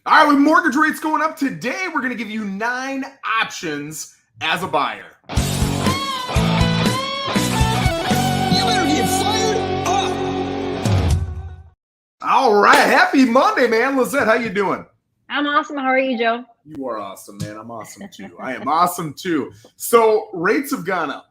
All right, with mortgage rates going up today, we're going to give you 9 options as a buyer. You better get fired up. All right, happy Monday, man. Lissette, how you doing? I'm awesome. How are you, Joe? You are awesome, man. I'm awesome too. I am awesome too. So rates have gone up.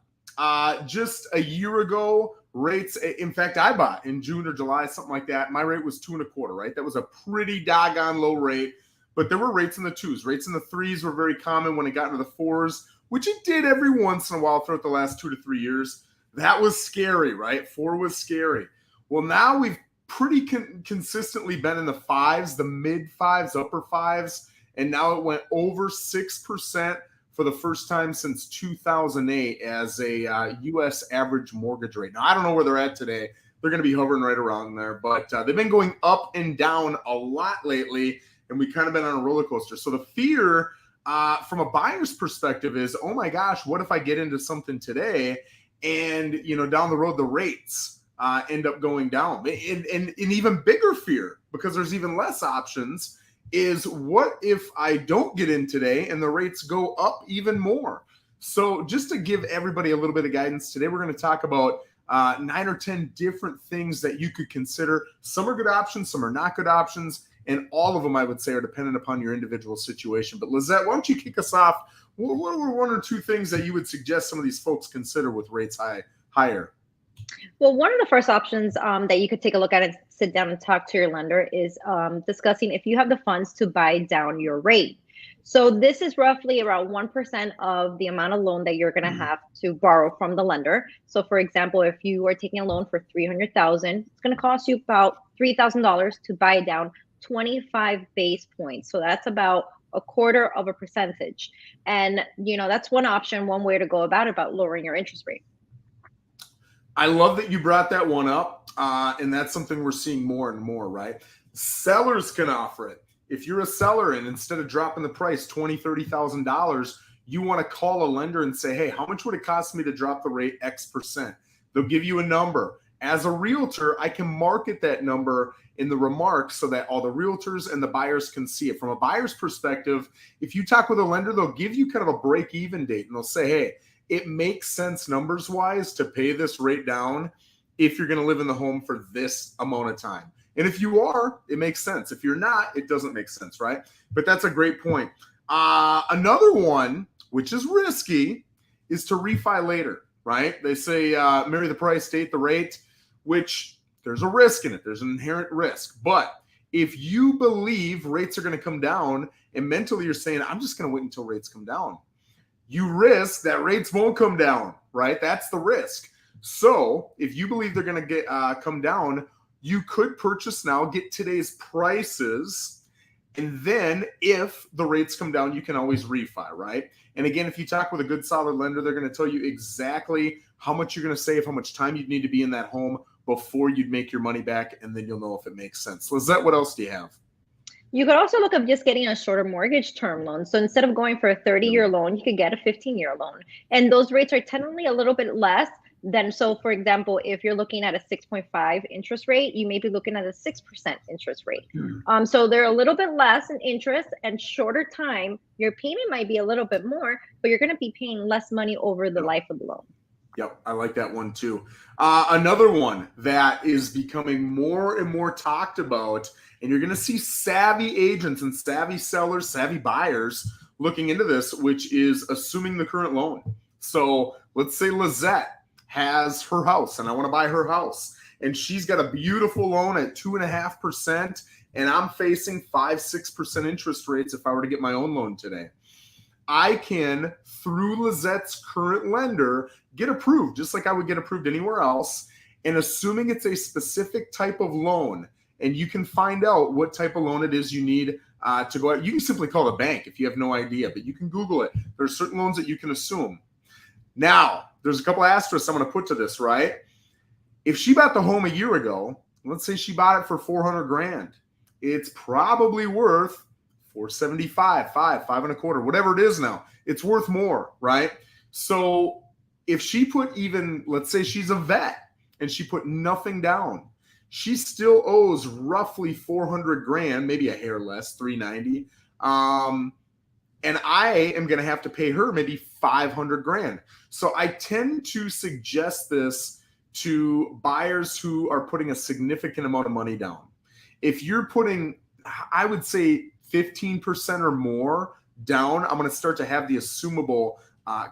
Just a year ago, rates, in fact, I bought in June or July, something like that. My rate was 2.25, right? That was a pretty doggone low rate, but there were rates in the 2s. Rates in the 3s were very common when it got into the 4s, which it did every once in a while throughout the last 2 to 3 years. That was scary, right? 4 was scary. Well, now we've pretty consistently been in the 5s, the mid 5s, upper 5s, and now it went over 6% for the first time since 2008 as a U.S. average mortgage rate. Now, I don't know where they're at today. They're going to be hovering right around there, but they've been going up and down a lot lately, and we've kind of been on a roller coaster. So the fear from a buyer's perspective is, oh my gosh, what if I get into something today and, down the road, the rates end up going down? And an even bigger fear, because there's even less options, is what if I don't get in today and the rates go up even more? So just to give everybody a little bit of guidance today, we're going to talk about 9 or 10 different things that you could consider. Some are good options, some are not good options, and all of them, I would say, are dependent upon your individual situation. But Lissette, why don't you kick us off? What are 1 or 2 things that you would suggest some of these folks consider with rates higher? Well, one of the first options that you could take a look at and sit down and talk to your lender is discussing if you have the funds to buy down your rate. So this is roughly around 1% of the amount of loan that you're going to have to borrow from the lender. So for example, if you are taking a loan for $300,000, it's going to cost you about $3,000 to buy down 25 base points. So that's about 0.25%. And, that's one option, one way to go about lowering your interest rate. I love that you brought that one up, and that's something we're seeing more and more, right? Sellers can offer it. If you're a seller and instead of dropping the price $20,000, $30,000, you want to call a lender and say, hey, how much would it cost me to drop the rate X%? They'll give you a number. As a realtor, I can market that number in the remarks so that all the realtors and the buyers can see it. From a buyer's perspective, if you talk with a lender, they'll give you kind of a break-even date, and they'll say, hey, it makes sense numbers-wise to pay this rate down if you're going to live in the home for this amount of time. And if you are, it makes sense. If you're not, it doesn't make sense, right? But that's a great point. Another one, which is risky, is to refi later, right? They say marry the price, date the rate, which there's a risk in it. There's an inherent risk. But if you believe rates are going to come down and mentally you're saying, I'm just going to wait until rates come down, you risk that rates won't come down, right? That's the risk. So if you believe they're going to get come down, you could purchase now, get today's prices, and then if the rates come down, you can always refi, right? And again, if you talk with a good solid lender, they're going to tell you exactly how much you're going to save, how much time you'd need to be in that home before you'd make your money back, and then you'll know if it makes sense. Lissette, what else do you have? You could also look up just getting a shorter mortgage term loan. So instead of going for a 30-year loan, you could get a 15-year loan. And those rates are technically a little bit less than, so for example, if you're looking at a 6.5 interest rate, you may be looking at a 6% interest rate. So they're a little bit less in interest and shorter time. Your payment might be a little bit more, but you're going to be paying less money over the life of the loan. Yep, I like that one too. Another one that is becoming more and more talked about, and you're going to see savvy agents and savvy sellers, savvy buyers looking into this, which is assuming the current loan. So let's say Lissette has her house, and I want to buy her house, and she's got a beautiful loan at 2.5%, and I'm facing 5-6% interest rates if I were to get my own loan today. I can, through Lissette's current lender, get approved just like I would get approved anywhere else. And assuming it's a specific type of loan, and you can find out what type of loan it is you need to go out. You can simply call the bank if you have no idea, but you can Google it. There's certain loans that you can assume. Now, there's a couple of asterisks I'm going to put to this, right? If she bought the home a year ago, let's say she bought it for $400,000, it's probably worth $475,000, $525,000, whatever it is now. It's worth more, right? So if she put even, let's say she's a vet and she put nothing down, she still owes roughly 400 grand, maybe a hair less, 390. And I am going to have to pay her maybe 500 grand. So I tend to suggest this to buyers who are putting a significant amount of money down. If you're putting, I would say 15% or more down, I'm going to start to have the assumable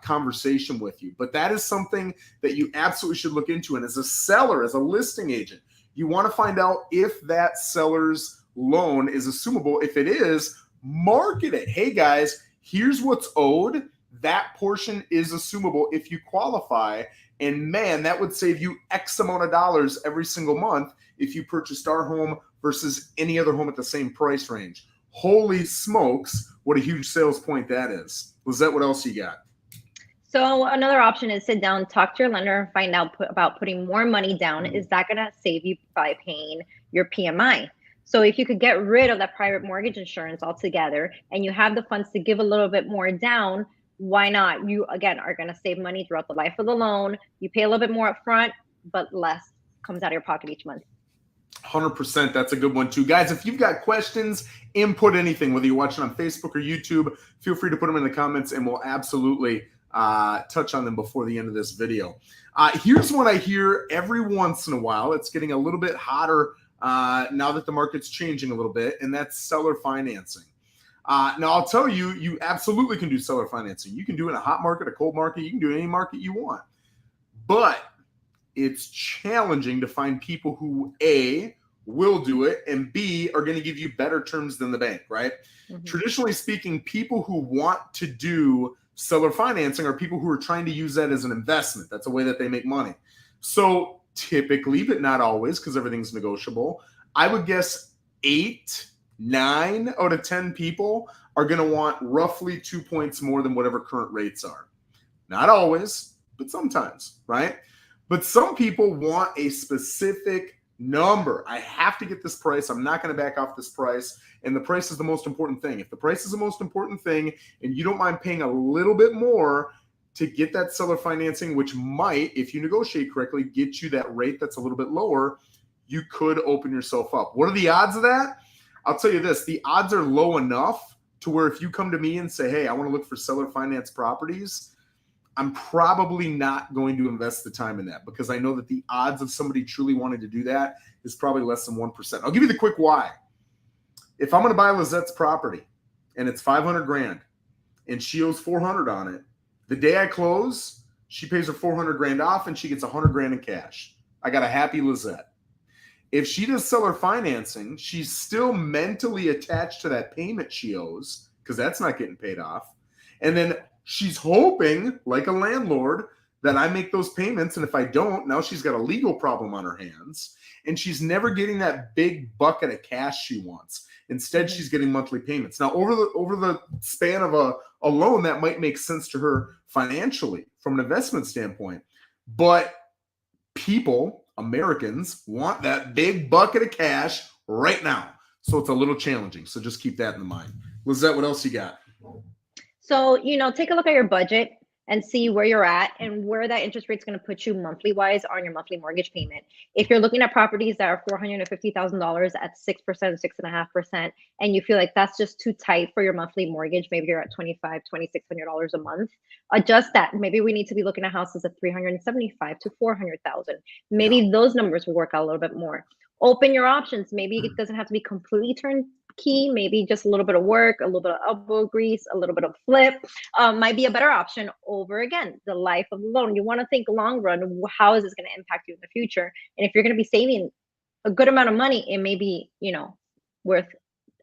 conversation with you. But that is something that you absolutely should look into. And as a seller, as a listing agent, you want to find out if that seller's loan is assumable. If it is, market it. Hey guys, here's what's owed. That portion is assumable if you qualify. And man, that would save you X amount of dollars every single month if you purchased our home versus any other home at the same price range. Holy smokes, what a huge sales point that is. Lissette, what else you got? So another option is sit down, talk to your lender, and find out about putting more money down. Is that going to save you by paying your PMI? So if you could get rid of that private mortgage insurance altogether and you have the funds to give a little bit more down, why not? You, again, are going to save money throughout the life of the loan. You pay a little bit more up front, but less comes out of your pocket each month. 100%. That's a good one too. Guys, if you've got questions, input anything, whether you're watching on Facebook or YouTube, feel free to put them in the comments and we'll absolutely touch on them before the end of this video. Here's what I hear every once in a while. It's getting a little bit hotter now that the market's changing a little bit, and that's seller financing. Now, I'll tell you, you absolutely can do seller financing. You can do it in a hot market, a cold market. You can do it in any market you want. But it's challenging to find people who, A, will do it, and B, are going to give you better terms than the bank, right? Mm-hmm. Traditionally speaking, people who want to do seller financing are people who are trying to use that as an investment. That's a way that they make money. So typically, but not always, because everything's negotiable, I would guess 8, 9 out of 10 people are going to want roughly 2 points more than whatever current rates are. Not always, but sometimes, right? But some people want a specific number. I have to get this price. I'm not going to back off this price. And the price is the most important thing. If the price is the most important thing and you don't mind paying a little bit more to get that seller financing, which might, if you negotiate correctly, get you that rate that's a little bit lower, you could open yourself up. What are the odds of that? I'll tell you this, the odds are low enough to where if you come to me and say, hey, I want to look for seller finance properties, I'm probably not going to invest the time in that because I know that the odds of somebody truly wanting to do that is probably less than 1%. I'll give you the quick why. If I'm going to buy Lisette's property and it's 500 grand and she owes 400 on it, the day I close, she pays her 400 grand off and she gets 100 grand in cash. I got a happy Lissette. If she does seller financing, she's still mentally attached to that payment she owes because that's not getting paid off. And then she's hoping, like a landlord, that I make those payments. And if I don't, now she's got a legal problem on her hands. And she's never getting that big bucket of cash she wants. Instead, she's getting monthly payments. Now, over the span of a loan, that might make sense to her financially from an investment standpoint. But people, Americans, want that big bucket of cash right now. So it's a little challenging. So just keep that in mind. Lissette, what else you got? So, take a look at your budget and see where you're at and where that interest rate is going to put you monthly wise on your monthly mortgage payment. If you're looking at properties that are $450,000 at 6%, 6.5%, and you feel like that's just too tight for your monthly mortgage, maybe you're at $2,500, $2,600 a month, adjust that. Maybe we need to be looking at houses at $375,000 to $400,000. Maybe those numbers will work out a little bit more. Open your options. Maybe it doesn't have to be completely turnkey. Maybe just a little bit of work, a little bit of elbow grease, a little bit of flip might be a better option over, again, the life of the loan. You want to think long run. How is this going to impact you in the future? And if you're going to be saving a good amount of money, it may be, worth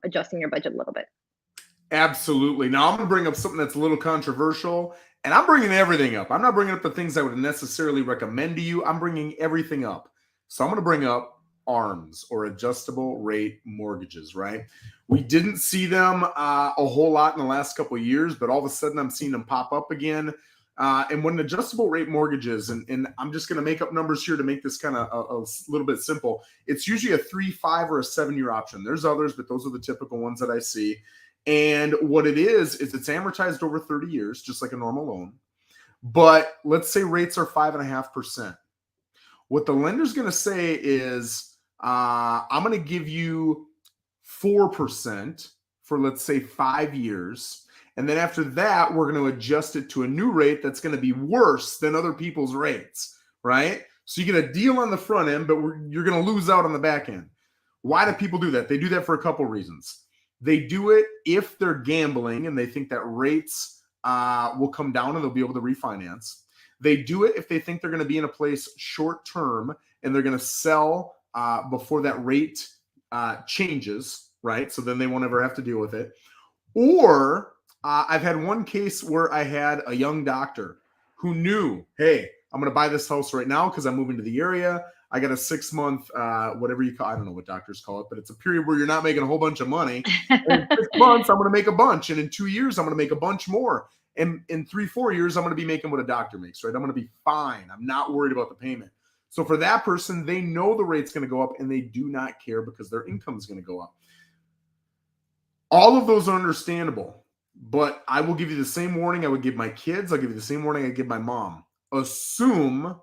adjusting your budget a little bit. Absolutely. Now I'm going to bring up something that's a little controversial, and I'm bringing everything up. I'm not bringing up the things I would necessarily recommend to you. I'm bringing everything up. So I'm going to bring up ARMs, or adjustable rate mortgages, right? We didn't see them a whole lot in the last couple of years, but all of a sudden I'm seeing them pop up again. And when adjustable rate mortgages, and I'm just going to make up numbers here to make this kind of a little bit simple, it's usually a 3, 5, or a 7-year option. There's others, but those are the typical ones that I see. And what it is it's amortized over 30 years, just like a normal loan. But let's say rates are 5.5%. What the lender's going to say is, I'm going to give you 4% for, let's say, 5 years. And then after that, we're going to adjust it to a new rate that's going to be worse than other people's rates, right? So you get a deal on the front end, but you're going to lose out on the back end. Why do people do that? They do that for a couple reasons. They do it if they're gambling and they think that rates will come down and they'll be able to refinance. They do it if they think they're going to be in a place short term and they're going to sell before that rate changes, right? So then they won't ever have to deal with it. Or I've had one case where I had a young doctor who knew, hey, I'm going to buy this house right now because I'm moving to the area. I got a 6-month, whatever you call, I don't know what doctors call it, but it's a period where you're not making a whole bunch of money. And in 6 months, I'm going to make a bunch. And in 2 years, I'm going to make a bunch more. And in 3-4 years, I'm going to be making what a doctor makes, right? I'm going to be fine. I'm not worried about the payment. So for that person, they know the rate's going to go up and they do not care because their income is going to go up. All of those are understandable, but I will give you the same warning I would give my kids. I'll give you the same warning I give my mom. Assume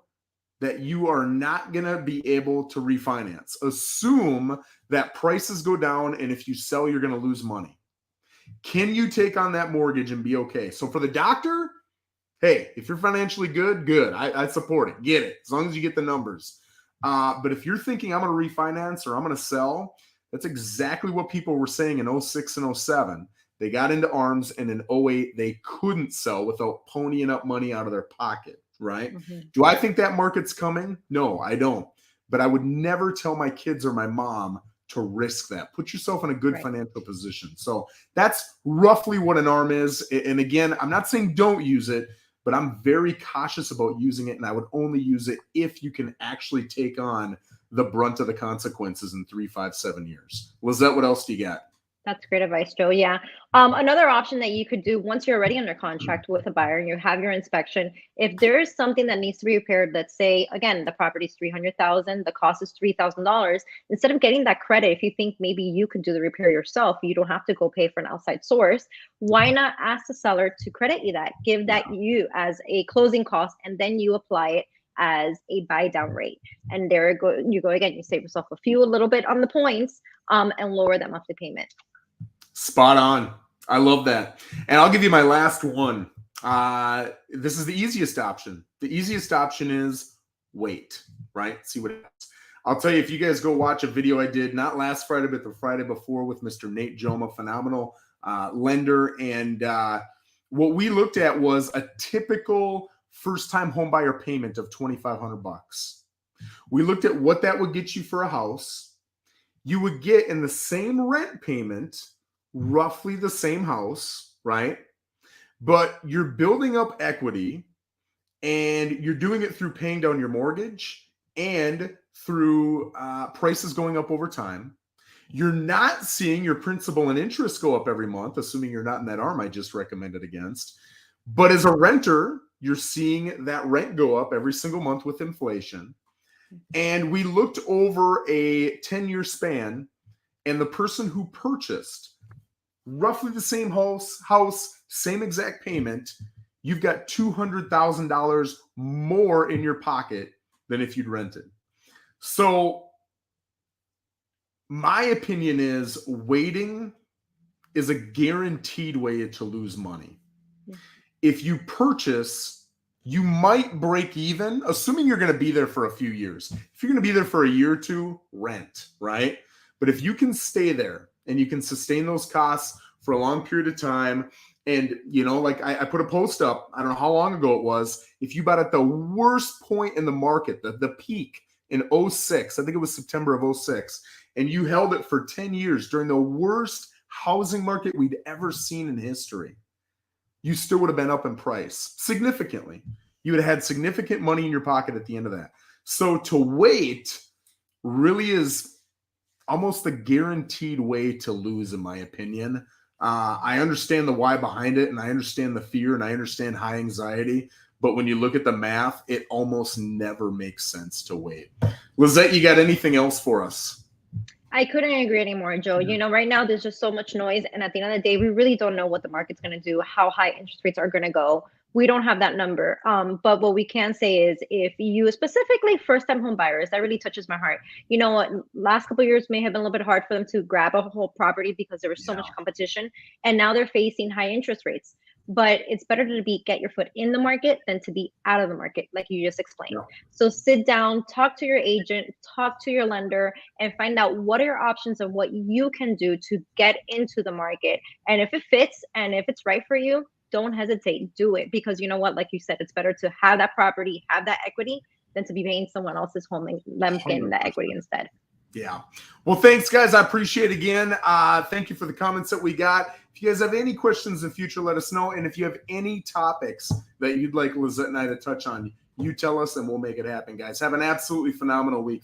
that you are not going to be able to refinance. Assume that prices go down, and if you sell, you're going to lose money. Can you take on that mortgage and be okay? So for the doctor, hey, if you're financially good. I support it. Get it, as long as you get the numbers. But if you're thinking I'm going to refinance or I'm going to sell, that's exactly what people were saying in 06 and 07. They got into arms, and in 08, they couldn't sell without ponying up money out of their pocket. Right? Mm-hmm. Do I think that market's coming? No, I don't. But I would never tell my kids or my mom to risk that. Put yourself in a good financial position. So that's roughly what an ARM is. And again, I'm not saying don't use it, but I'm very cautious about using it. And I would only use it if you can actually take on the brunt of the consequences in 3, 5, 7 years. Lissette, what else do you got? That's great advice, Joe. Yeah. Another option that you could do once you're already under contract with a buyer and you have your inspection, if there is something that needs to be repaired, let's say, again, the property is $300,000, the cost is $3,000, instead of getting that credit, if you think maybe you could do the repair yourself, you don't have to go pay for an outside source, why not ask the seller to credit you that, give that you as a closing cost, and then you apply it as a buy down rate. And there you go again, you save yourself a little bit on the points and lower that monthly payment. Spot on. I love that. And I'll give you my last one. This is the easiest option. The easiest option is wait, right? See what happens. I'll tell you, if you guys go watch a video I did, not last Friday, but the Friday before with Mr. Nate Joma, phenomenal lender. And what we looked at was a typical first-time homebuyer payment of $2,500. We looked at what that would get you for a house. You would get in the same rent payment roughly the same house, right? But you're building up equity and you're doing it through paying down your mortgage and through prices going up over time. You're not seeing your principal and interest go up every month, assuming you're not in that ARM I just recommended against. But as a renter, you're seeing that rent go up every single month with inflation. And we looked over a 10-year span, and the person who purchased roughly the same house, same exact payment, you've got $200,000 more in your pocket than if you'd rented. So my opinion is waiting is a guaranteed way to lose money. If you purchase, you might break even, assuming you're going to be there for a few years. If you're going to be there for a year or two, rent, right? But if you can stay there and you can sustain those costs for a long period of time, and, you know, like I put a post up, I don't know how long ago it was, if you bought at the worst point in the market, the peak in 06, I think it was September of 06, and you held it for 10 years during the worst housing market we'd ever seen in history, you still would have been up in price significantly. You would have had significant money in your pocket at the end of that. So to wait really is almost a guaranteed way to lose, in my opinion. I understand the why behind it, and I understand the fear, and I understand high anxiety. But when you look at the math, it almost never makes sense to wait. Lissette, you got anything else for us? I couldn't agree anymore, Joe. You know, right now there's just so much noise. And at the end of the day, we really don't know what the market's going to do, how high interest rates are going to go. We don't have that number. But what we can say is if you specifically first-time home buyers, that really touches my heart. You know what? Last couple of years may have been a little bit hard for them to grab a whole property because there was so much competition, and now they're facing high interest rates. But it's better to get your foot in the market than to be out of the market, like you just explained. Yeah. So sit down, talk to your agent, talk to your lender, and find out what are your options and what you can do to get into the market. And if it fits and if it's right for you, don't hesitate, do it, because you know what, like you said, it's better to have that property, have that equity, than to be paying someone else's home and them getting the equity instead. Yeah. Well, thanks, guys. I appreciate it again. Thank you for the comments that we got. If you guys have any questions in the future, let us know. And if you have any topics that you'd like Lissette and I to touch on, you tell us and we'll make it happen, guys. Have an absolutely phenomenal week.